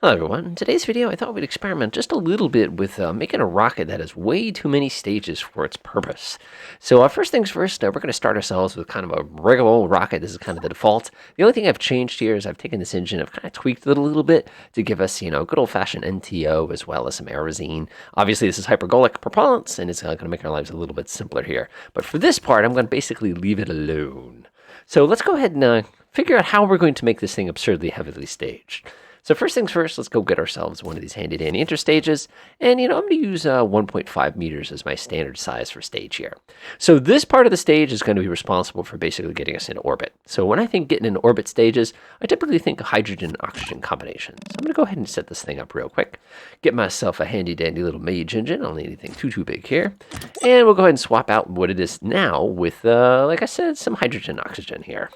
Hello everyone. In today's video, I thought we'd experiment just a little bit with making a rocket that has way too many stages for its purpose. So first things first, we're going to start ourselves with kind of a regular old rocket. This is kind of the default. The only thing I've changed here is I've taken this engine, I've kind of tweaked it a little bit to give us, good old-fashioned NTO as well as some aerosine. Obviously, this is hypergolic propellants, and it's going to make our lives a little bit simpler here. But for this part, I'm going to basically leave it alone. So let's go ahead and figure out how we're going to make this thing absurdly heavily staged. So first things first, let's go get ourselves one of these handy-dandy interstages. And, I'm going to use 1.5 meters as my standard size for stage here. So this part of the stage is going to be responsible for basically getting us into orbit. So when I think getting into orbit stages, I typically think hydrogen and oxygen combination. So I'm going to go ahead and set this thing up real quick. Get myself a handy-dandy little mage engine. I don't need anything too big here. And we'll go ahead and swap out what it is now with, like I said, some hydrogen and oxygen here.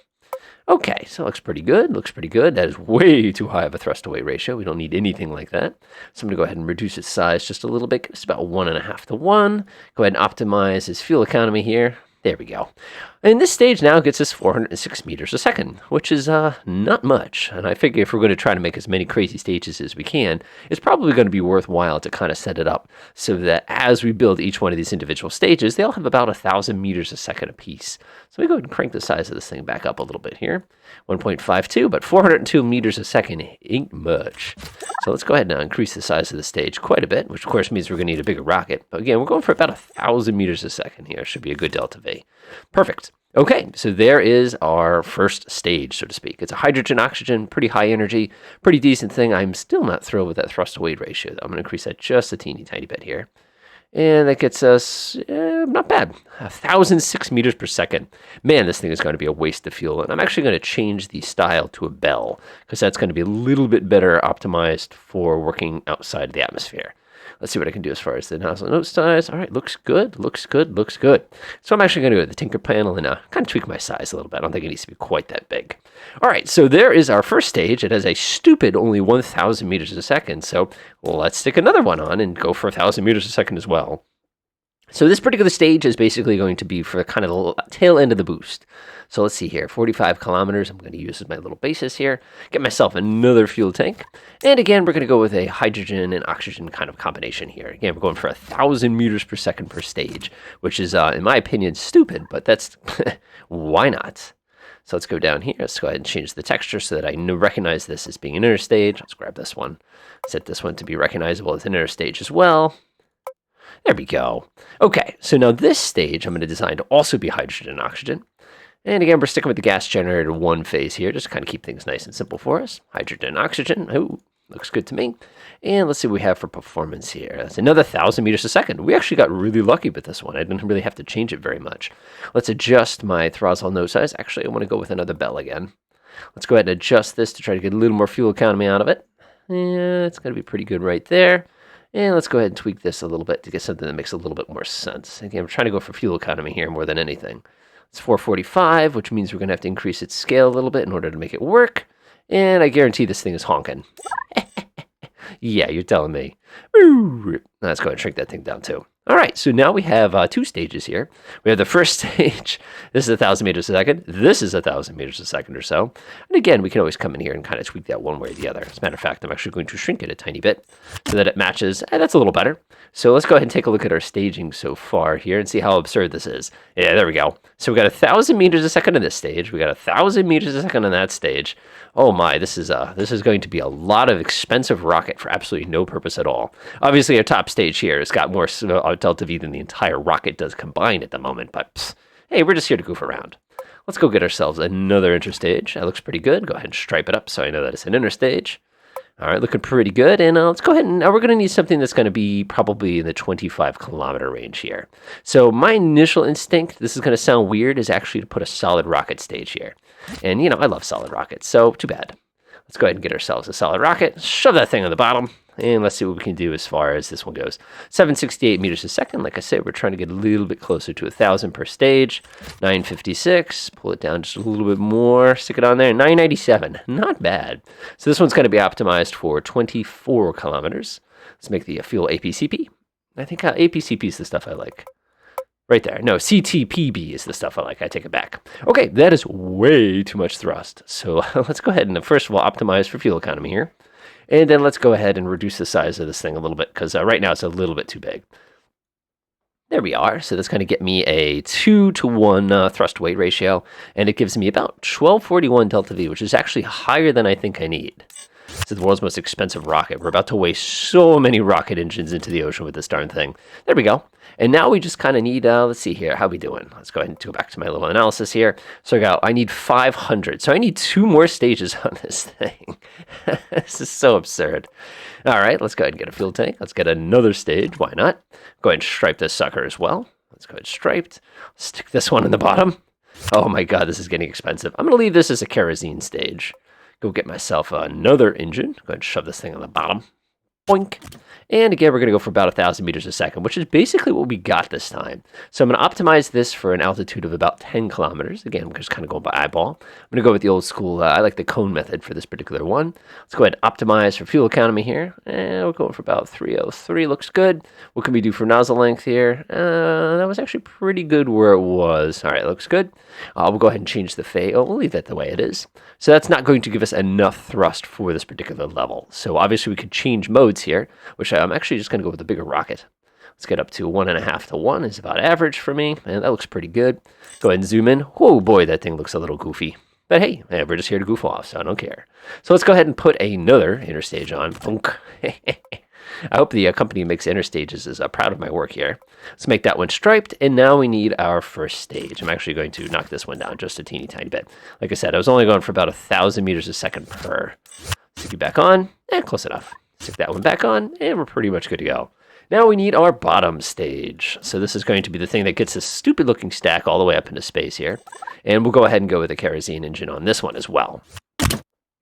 Okay, so it looks pretty good. That is way too high of a thrust-to-weight ratio. We don't need anything like that. So I'm going to go ahead and reduce its size just a little bit. It's about 1.5 to 1. Go ahead and optimize its fuel economy here. There we go. And this stage now gets us 406 meters a second, which is not much. And I figure if we're going to try to make as many crazy stages as we can, it's probably going to be worthwhile to kind of set it up so that as we build each one of these individual stages, they all have about 1,000 meters a second apiece. So we go ahead and crank the size of this thing back up a little bit here. 1.52, but 402 meters a second ain't much. So let's go ahead and increase the size of the stage quite a bit, which of course means we're going to need a bigger rocket. But again, we're going for about 1,000 meters a second here. Should be a good delta V. Perfect. Okay, so there is our first stage, so to speak. It's a hydrogen-oxygen, pretty high energy, pretty decent thing. I'm still not thrilled with that thrust-to-weight ratio, though. I'm going to increase that just a teeny tiny bit here. And that gets us, not bad, 1,006 meters per second. Man, this thing is going to be a waste of fuel. And I'm actually going to change the style to a bell, because that's going to be a little bit better optimized for working outside the atmosphere. Let's see what I can do as far as the nozzle note size. All right, looks good. So I'm actually going to go to the Tinker panel and kind of tweak my size a little bit. I don't think it needs to be quite that big. All right, so there is our first stage. It has a stupid only 1,000 meters a second. So let's stick another one on and go for 1,000 meters a second as well. So this particular stage is basically going to be for kind of the tail end of the boost. So let's see here, 45 kilometers. I'm going to use as my little basis here. Get myself another fuel tank. And again, we're going to go with a hydrogen and oxygen kind of combination here. Again, we're going for 1,000 meters per second per stage, which is, in my opinion, stupid, but that's, why not? So let's go down here. Let's go ahead and change the texture so that I recognize this as being an interstage. Let's grab this one. Set this one to be recognizable as an interstage as well. There we go. Okay, so now this stage I'm going to design to also be hydrogen and oxygen. And again, we're sticking with the gas generator one phase here, just to kind of keep things nice and simple for us. Hydrogen and oxygen. Oh, looks good to me. And let's see what we have for performance here. That's another 1,000 meters a second. We actually got really lucky with this one. I didn't really have to change it very much. Let's adjust my throttle nose size. Actually, I want to go with another bell again. Let's go ahead and adjust this to try to get a little more fuel economy out of it. Yeah, it's going to be pretty good right there. And let's go ahead and tweak this a little bit to get something that makes a little bit more sense. Again, we're trying to go for fuel economy here more than anything. It's 445, which means we're going to have to increase its scale a little bit in order to make it work. And I guarantee this thing is honking. Yeah, you're telling me. Let's go ahead and shrink that thing down too. All right, so now we have two stages here. We have the first stage. This is 1,000 meters a second. This is 1,000 meters a second or so. And again, we can always come in here and kind of tweak that one way or the other. As a matter of fact, I'm actually going to shrink it a tiny bit so that it matches. That's a little better. So let's go ahead and take a look at our staging so far here and see how absurd this is. Yeah, there we go. So we got 1,000 meters a second on this stage. We got 1,000 meters a second on that stage. Oh my, this is going to be a lot of expensive rocket for absolutely no purpose at all. Obviously, our top stage here has got more delta V than the entire rocket does combined at the moment, but hey, we're just here to goof around. Let's go get ourselves another interstage. That looks pretty good. Go ahead and stripe it up so I know that it's an interstage. All right, looking pretty good. And let's go ahead and now we're going to need something that's going to be probably in the 25-kilometer range here. So my initial instinct, this is going to sound weird, is actually to put a solid rocket stage here. And, I love solid rockets, so too bad. Let's go ahead and get ourselves a solid rocket, shove that thing on the bottom, and let's see what we can do as far as this one goes. 768 meters a second. Like I said, we're trying to get a little bit closer to 1,000 per stage. 956. Pull it down just a little bit more. Stick it on there. 997. Not bad. So this one's going to be optimized for 24 kilometers. Let's make the fuel APCP. I think APCP is the stuff I like. Right there. No, CTPB is the stuff I like. I take it back. Okay, that is way too much thrust. So let's go ahead and first of all optimize for fuel economy here. And then let's go ahead and reduce the size of this thing a little bit, because right now it's a little bit too big. There we are. So that's going to get me a 2-to-1 thrust weight ratio, and it gives me about 1241 delta V, which is actually higher than I think I need. This is the world's most expensive rocket. We're about to waste so many rocket engines into the ocean with this darn thing. There we go. And now we just kind of need, let's see here, how are we doing? Let's go ahead and go back to my little analysis here. So I need 500. So I need 2 more stages on this thing. This is so absurd. All right, let's go ahead and get a fuel tank. Let's get another stage. Why not? Go ahead and stripe this sucker as well. Let's go ahead and striped. Stick this one in the bottom. Oh my God, this is getting expensive. I'm going to leave this as a kerosene stage. Go get myself another engine. Go ahead and shove this thing on the bottom. Boink. And again, we're going to go for about 1,000 meters a second, which is basically what we got this time. So I'm going to optimize this for an altitude of about 10 kilometers. Again, I'm just kind of going by eyeball. I'm going to go with the old school, I like the cone method for this particular one. Let's go ahead and optimize for fuel economy here. And we're going for about 303. Looks good. What can we do for nozzle length here? That was actually pretty good where it was. All right, looks good. We'll go ahead and change the phase. Oh, we'll leave that the way it is. So that's not going to give us enough thrust for this particular level. So obviously we could change modes here, which I'm actually just going to go with the bigger rocket. Let's get up to 1.5 to 1 is about average for me, and that looks pretty good. Go ahead and zoom in. Oh boy, that thing looks a little goofy. But hey, we're just here to goof off, so I don't care. So let's go ahead and put another interstage on. I hope the company makes interstages is proud of my work here. Let's make that one striped, and now we need our first stage. I'm actually going to knock this one down just a teeny tiny bit. Like I said, I was only going for about 1,000 meters a second per. Stick it back on, and close enough. Stick that one back on, and we're pretty much good to go. Now we need our bottom stage. So this is going to be the thing that gets this stupid looking stack all the way up into space here. And we'll go ahead and go with a kerosene engine on this one as well.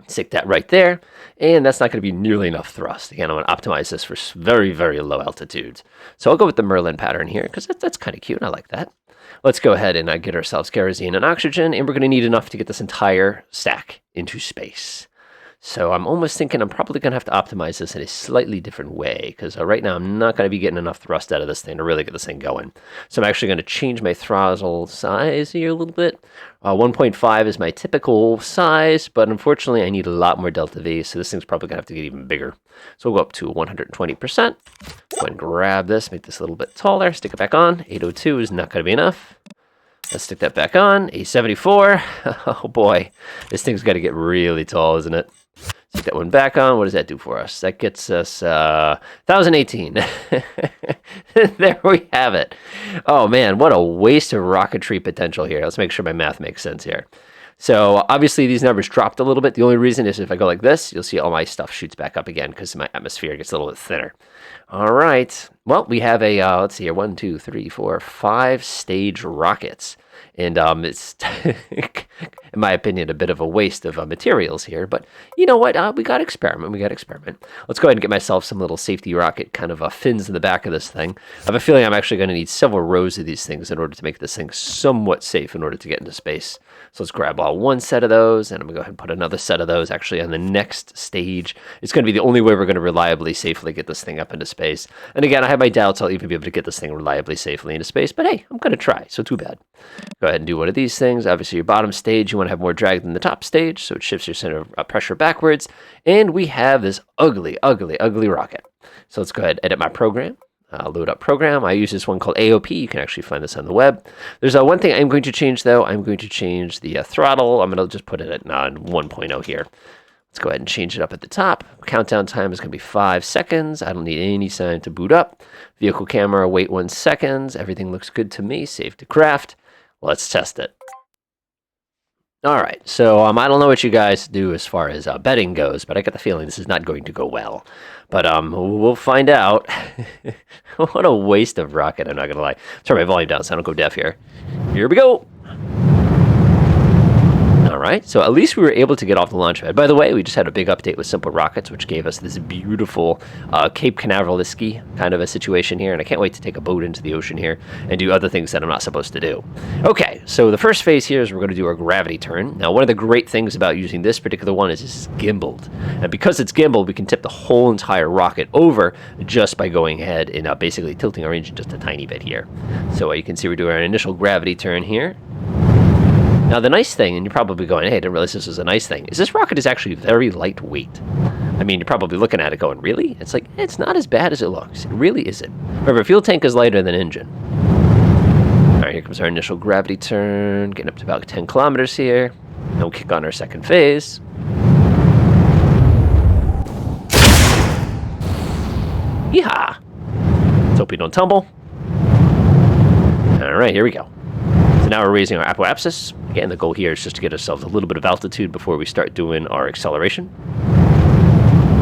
Stick that right there, and that's not going to be nearly enough thrust. Again, I'm going to optimize this for very, very low altitudes. So I'll go with the Merlin pattern here, because that's kind of cute. I like that. Let's go ahead and get ourselves kerosene and oxygen, and we're going to need enough to get this entire stack into space. So I'm almost thinking I'm probably going to have to optimize this in a slightly different way, because right now I'm not going to be getting enough thrust out of this thing to really get this thing going. So I'm actually going to change my throttle size here a little bit. 1.5 is my typical size, but unfortunately I need a lot more delta V, so this thing's probably going to have to get even bigger. So we'll go up to 120%. Go ahead and grab this, make this a little bit taller, stick it back on. 802 is not going to be enough. Let's stick that back on. 874. Oh boy, this thing's got to get really tall, isn't it? Stick that one back on. What does that do for us? That gets us 1,018. There we have it. Oh man, what a waste of rocketry potential here. Let's make sure my math makes sense here. So obviously these numbers dropped a little bit. The only reason is if I go like this, you'll see all my stuff shoots back up again because my atmosphere gets a little bit thinner. All right. Well, we have a, let's see here, 1, 2, 3, 4, 5 stage rockets. And it's, in my opinion, a bit of a waste of materials here. But you know what? We got to experiment. Let's go ahead and get myself some little safety rocket kind of fins in the back of this thing. I have a feeling I'm actually going to need several rows of these things in order to make this thing somewhat safe in order to get into space. So let's grab one set of those, and I'm going to go ahead and put another set of those actually on the next stage. It's going to be the only way we're going to reliably, safely get this thing up into space. And again, I have my doubts I'll even be able to get this thing reliably, safely into space. But hey, I'm going to try, so too bad. Go ahead and do one of these things. Obviously, your bottom stage, you want to have more drag than the top stage, so it shifts your center of pressure backwards. And we have this ugly, ugly, ugly rocket. So let's go ahead and edit my program. Load up program. I use this one called AOP. You can actually find this on the web. There's one thing I'm going to change, though. I'm going to change the throttle. I'm going to just put it at 1.0 here. Let's go ahead and change it up at the top. Countdown time is going to be 5 seconds. I don't need any sign to boot up. Vehicle camera, wait 1 second. Everything looks good to me. Save to craft. Let's test it. All right, so I don't know what you guys do as far as betting goes, but I get the feeling this is not going to go well. But we'll find out. What a waste of rocket, I'm not going to lie. Turn my volume down so I don't go deaf here. Here we go. All right, so at least we were able to get off the launch pad. By the way, we just had a big update with Simple Rockets, which gave us this beautiful Cape Canaveral-esque kind of a situation here, and I can't wait to take a boat into the ocean here and do other things that I'm not supposed to do. Okay, so the first phase here is we're going to do our gravity turn. Now, one of the great things about using this particular one is it's gimbaled. And because it's gimbaled, we can tip the whole entire rocket over just by going ahead and basically tilting our engine just a tiny bit here. So you can see we're doing our initial gravity turn here. Now, the nice thing, and you're probably going, hey, I didn't realize this was a nice thing, is this rocket is actually very lightweight. I mean, you're probably looking at it going, really? It's like, it's not as bad as it looks. It really isn't. Remember, fuel tank is lighter than engine. All right, here comes our initial gravity turn, getting up to about 10 kilometers here. And we'll kick on our second phase. Yeehaw! Let's hope we don't tumble. All right, here we go. So now we're raising our apoapsis. Again, the goal here is just to get ourselves a little bit of altitude before we start doing our acceleration.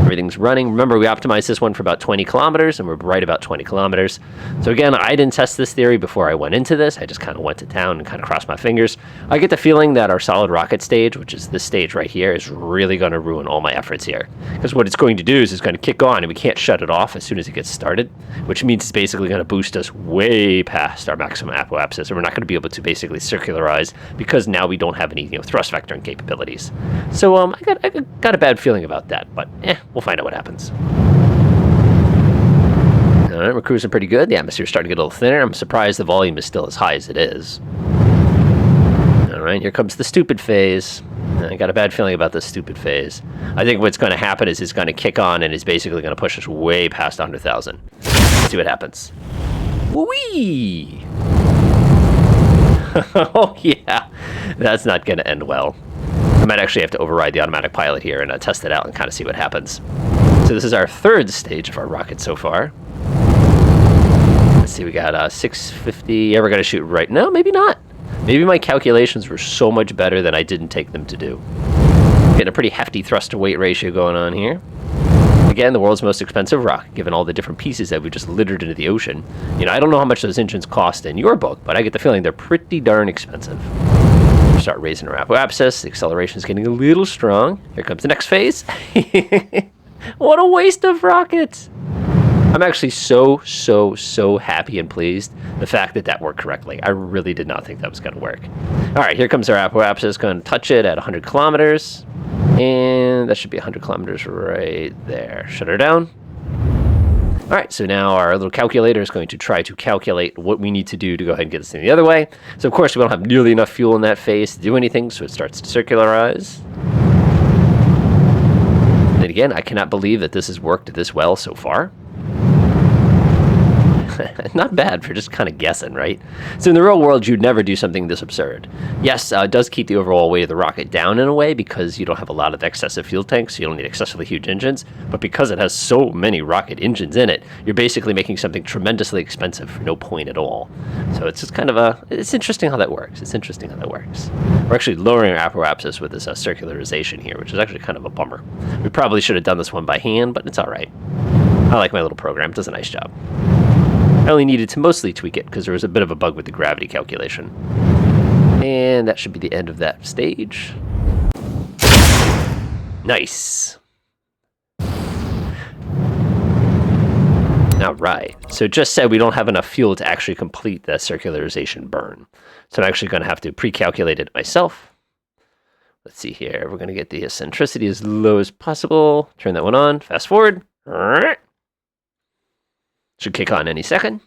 Everything's running. Remember, we optimized this one for about 20 kilometers, and we're right about 20 kilometers. So again, I didn't test this theory before I went into this. I just kind of went to town and kind of crossed my fingers. I get the feeling that our solid rocket stage, which is this stage right here, is really going to ruin all my efforts here. Because what it's going to do is it's going to kick on, and we can't shut it off as soon as it gets started, which means it's basically going to boost us way past our maximum apoapsis, and we're not going to be able to basically circularize because now we don't have any thrust vectoring capabilities. So I got a bad feeling about that, but we'll find out what happens. All right, we're cruising pretty good. The atmosphere's starting to get a little thinner. I'm surprised the volume is still as high as it is. All right, here comes the stupid phase. I got a bad feeling about this stupid phase. I think what's going to happen is it's going to kick on and is basically going to push us way past 100,000. Let's see what happens. Whee! Oh, yeah. That's not going to end well. I might actually have to override the automatic pilot here and test it out and kind of see what happens. So this is our third stage of our rocket so far. Let's see, we got 650. Yeah, we're going to shoot right. No, maybe not. Maybe my calculations were so much better than I didn't take them to do. Getting a pretty hefty thrust-to-weight ratio going on here. Again, the world's most expensive rocket, given all the different pieces that we just littered into the ocean. I don't know how much those engines cost in your book, but I get the feeling they're pretty darn expensive. Start raising our apoapsis. The acceleration is getting a little strong. Here comes the next phase. What a waste of rockets! I'm actually so happy and pleased the fact that that worked correctly. I really did not think that was going to work. All right, here comes our apoapsis. Going to touch it at 100 kilometers. And that should be 100 kilometers right there. Shut her down. All right, so now our little calculator is going to try to calculate what we need to do to go ahead and get this thing the other way. So, of course, we don't have nearly enough fuel in that phase to do anything, so it starts to circularize. And again, I cannot believe that this has worked this well so far. Not bad for just kind of guessing, right? So in the real world, you'd never do something this absurd. Yes, it does keep the overall weight of the rocket down in a way because you don't have a lot of excessive fuel tanks, so you don't need excessively huge engines. But because it has so many rocket engines in it, you're basically making something tremendously expensive for no point at all. So it's just kind of it's interesting how that works. It's interesting how that works. We're actually lowering our apoapsis with this circularization here, which is actually kind of a bummer. We probably should have done this one by hand, but it's all right. I like my little program. It does a nice job. I only needed to mostly tweak it because there was a bit of a bug with the gravity calculation. And that should be the end of that stage. Nice. All right. So it just said we don't have enough fuel to actually complete the circularization burn. So I'm actually going to have to pre-calculate it myself. Let's see here. We're going to get the eccentricity as low as possible. Turn that one on. Fast forward. Should kick on any second.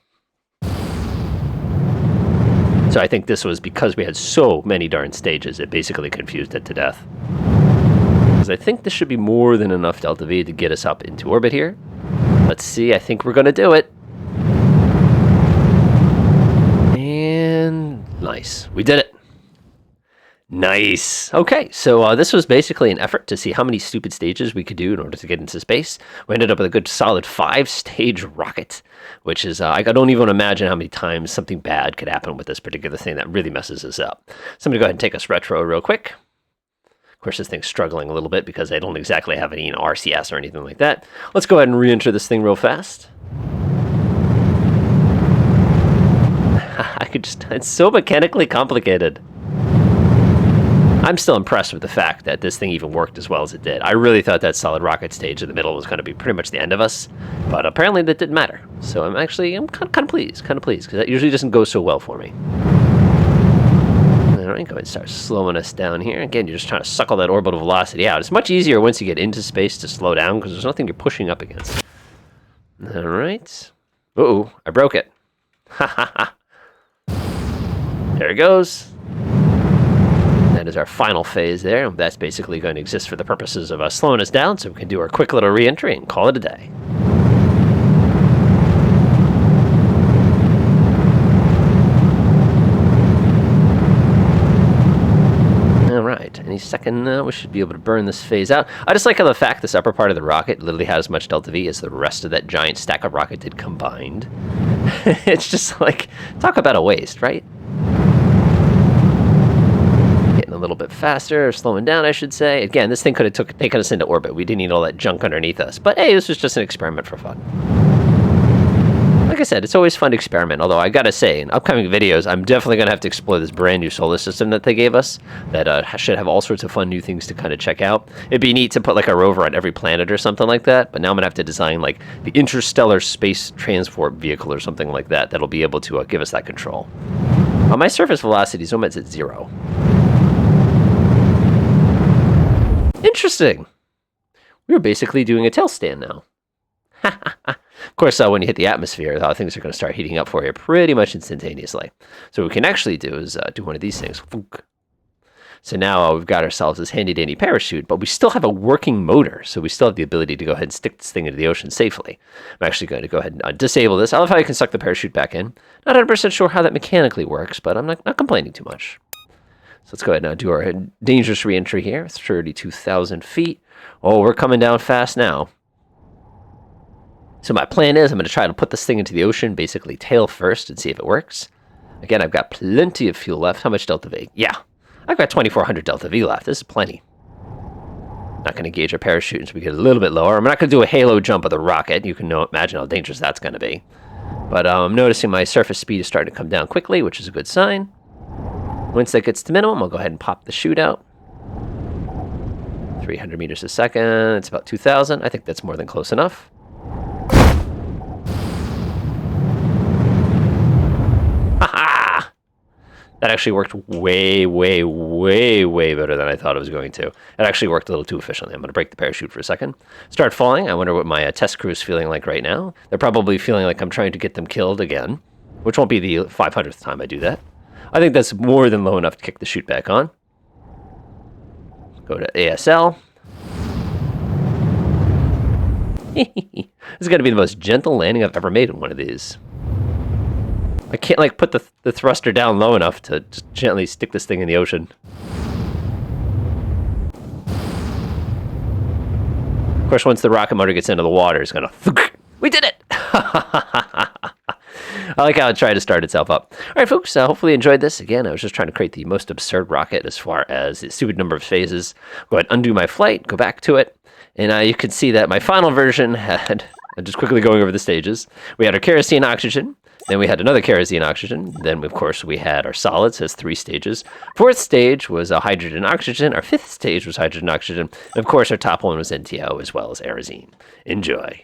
So I think this was because we had so many darn stages, it basically confused it to death. Because I think this should be more than enough delta V to get us up into orbit here. Let's see, I think we're going to do it. And nice, we did it. Nice. Okay, so this was basically an effort to see how many stupid stages we could do in order to get into space. We ended up with a good solid 5-stage rocket, which is, I don't even imagine how many times something bad could happen with this particular thing that really messes us up. So I'm going to go ahead and take us retro real quick. Of course, this thing's struggling a little bit because I don't exactly have any RCS or anything like that. Let's go ahead and re-enter this thing real fast. It's so mechanically complicated. I'm still impressed with the fact that this thing even worked as well as it did. I really thought that solid rocket stage in the middle was going to be pretty much the end of us, but apparently that didn't matter. So I'm kind of pleased, because that usually doesn't go so well for me. All right, go ahead and start slowing us down here. Again, you're just trying to suck all that orbital velocity out. It's much easier once you get into space to slow down because there's nothing you're pushing up against. All right. Uh-oh, I broke it. Ha ha ha. There it goes. That is our final phase there. That's basically going to exist for the purposes of slowing us down so we can do our quick little re-entry and call it a day. Alright, any second now, we should be able to burn this phase out. I just like how the fact this upper part of the rocket literally has as much delta V as the rest of that giant stack of rocket did combined. It's just like, talk about a waste, right? Getting a little bit faster, or slowing down, I should say. Again, this thing could have taken us into orbit. We didn't need all that junk underneath us. But hey, this was just an experiment for fun. Like I said, it's always fun to experiment, although I gotta say, in upcoming videos, I'm definitely gonna have to explore this brand new solar system that they gave us, that should have all sorts of fun new things to kind of check out. It'd be neat to put like a rover on every planet or something like that, but now I'm gonna have to design like the interstellar space transport vehicle or something like that, that'll be able to give us that control. My surface velocity is almost at 0. Interesting. We're basically doing a tail stand now. Of course, when you hit the atmosphere, things are going to start heating up for you pretty much instantaneously. So what we can actually do is do one of these things. So now we've got ourselves this handy-dandy parachute, but we still have a working motor, so we still have the ability to go ahead and stick this thing into the ocean safely. I'm actually going to go ahead and disable this. I love how you can suck the parachute back in. Not 100% sure how that mechanically works, but I'm not complaining too much. So let's go ahead and do our dangerous re-entry here. 32,000 feet. Oh, we're coming down fast now. So my plan is I'm going to try to put this thing into the ocean, basically tail first, and see if it works. Again, I've got plenty of fuel left. How much delta V? Yeah, I've got 2,400 delta V left. This is plenty. Not going to gauge our parachute until we get a little bit lower. I'm not going to do a halo jump of the rocket. You can imagine how dangerous that's going to be. But I'm noticing my surface speed is starting to come down quickly, which is a good sign. Once that gets to minimum, I'll go ahead and pop the chute out. 300 meters a second. It's about 2,000. I think that's more than close enough. Ha-ha! That actually worked way, way, way, way better than I thought it was going to. It actually worked a little too efficiently. I'm going to break the parachute for a second. Start falling. I wonder what my test crew is feeling like right now. They're probably feeling like I'm trying to get them killed again, which won't be the 500th time I do that. I think that's more than low enough to kick the chute back on. Go to ASL. This is going to be the most gentle landing I've ever made in one of these. I can't like put the thruster down low enough to just gently stick this thing in the ocean. Of course, once the rocket motor gets into the water, it's going to... We did it! I like how it tried to start itself up. All right, folks, hopefully you enjoyed this. Again, I was just trying to create the most absurd rocket as far as the stupid number of phases. Go ahead and undo my flight, go back to it, and you can see that my final version had, just quickly going over the stages, we had our kerosene oxygen, then we had another kerosene oxygen, then of course we had our solids as 3 stages. 4th stage was hydrogen oxygen, our 5th stage was hydrogen oxygen, and of course our top one was NTO as well as Aerosine. Enjoy.